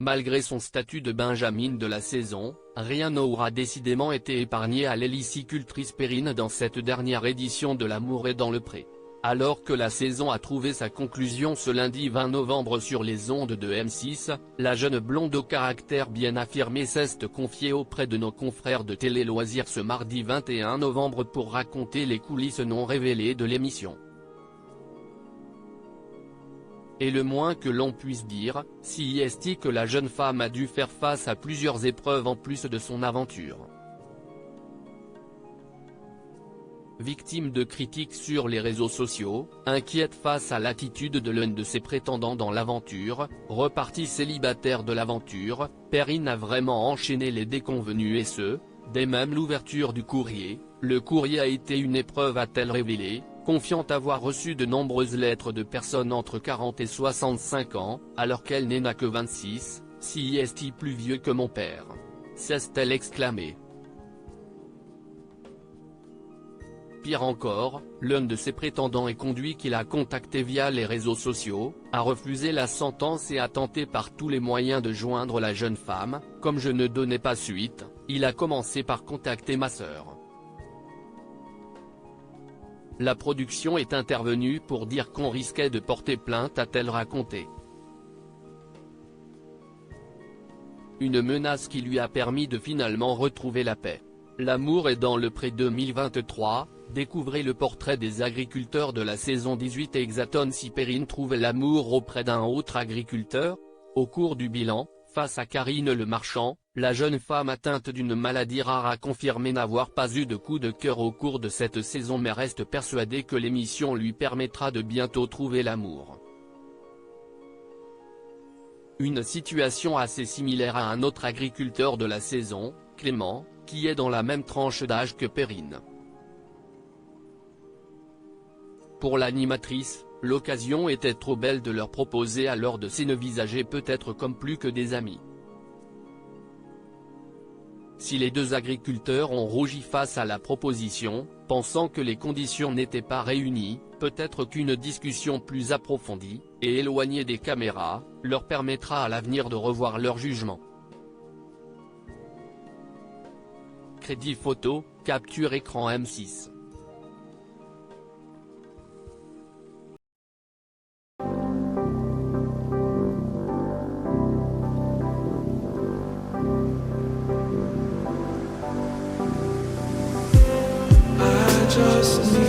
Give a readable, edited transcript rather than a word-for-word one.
Malgré son statut de Benjamin de la saison, rien n'aura décidément été épargné à l'hélicicultrice Perrine dans cette dernière édition de L'amour est dans le pré. Alors que la saison a trouvé sa conclusion ce lundi 20 novembre sur les ondes de M6, la jeune blonde au caractère bien affirmé s'est confiée auprès de nos confrères de Télé Loisirs ce mardi 21 novembre pour raconter les coulisses non révélées de l'émission. Et le moins que l'on puisse dire, si est que la jeune femme a dû faire face à plusieurs épreuves en plus de son aventure. Victime de critiques sur les réseaux sociaux, inquiète face à l'attitude de l'un de ses prétendants dans l'aventure, reparti célibataire de l'aventure, Perrine a vraiment enchaîné les déconvenus et ce, dès même l'ouverture du courrier. Le courrier a été une épreuve a-t-elle révélé, confiant avoir reçu de nombreuses lettres de personnes entre 40 et 65 ans, alors qu'elle n'a que 26, si est plus vieux que mon père. S'est-elle exclamé. Pire encore, l'un de ses prétendants est conduit qu'il a contacté via les réseaux sociaux, a refusé la sentence et a tenté par tous les moyens de joindre la jeune femme. Comme je ne donnais pas suite, il a commencé par contacter ma sœur. La production est intervenue pour dire qu'on risquait de porter plainte, a-t-elle raconté. Une menace qui lui a permis de finalement retrouver la paix. L'amour est dans le pré 2023, découvrez le portrait des agriculteurs de la saison 18 et Exaton si Perrine trouve l'amour auprès d'un autre agriculteur. Au cours du bilan, face à Karine Le Marchand, la jeune femme atteinte d'une maladie rare a confirmé n'avoir pas eu de coup de cœur au cours de cette saison mais reste persuadée que l'émission lui permettra de bientôt trouver l'amour. Une situation assez similaire à un autre agriculteur de la saison, Clément, qui est dans la même tranche d'âge que Perrine. Pour l'animatrice, l'occasion était trop belle de leur proposer alors de s'envisager peut-être comme plus que des amis. Si les deux agriculteurs ont rougi face à la proposition, pensant que les conditions n'étaient pas réunies, peut-être qu'une discussion plus approfondie, et éloignée des caméras, leur permettra à l'avenir de revoir leur jugement. Crédit photo, capture écran M6. Just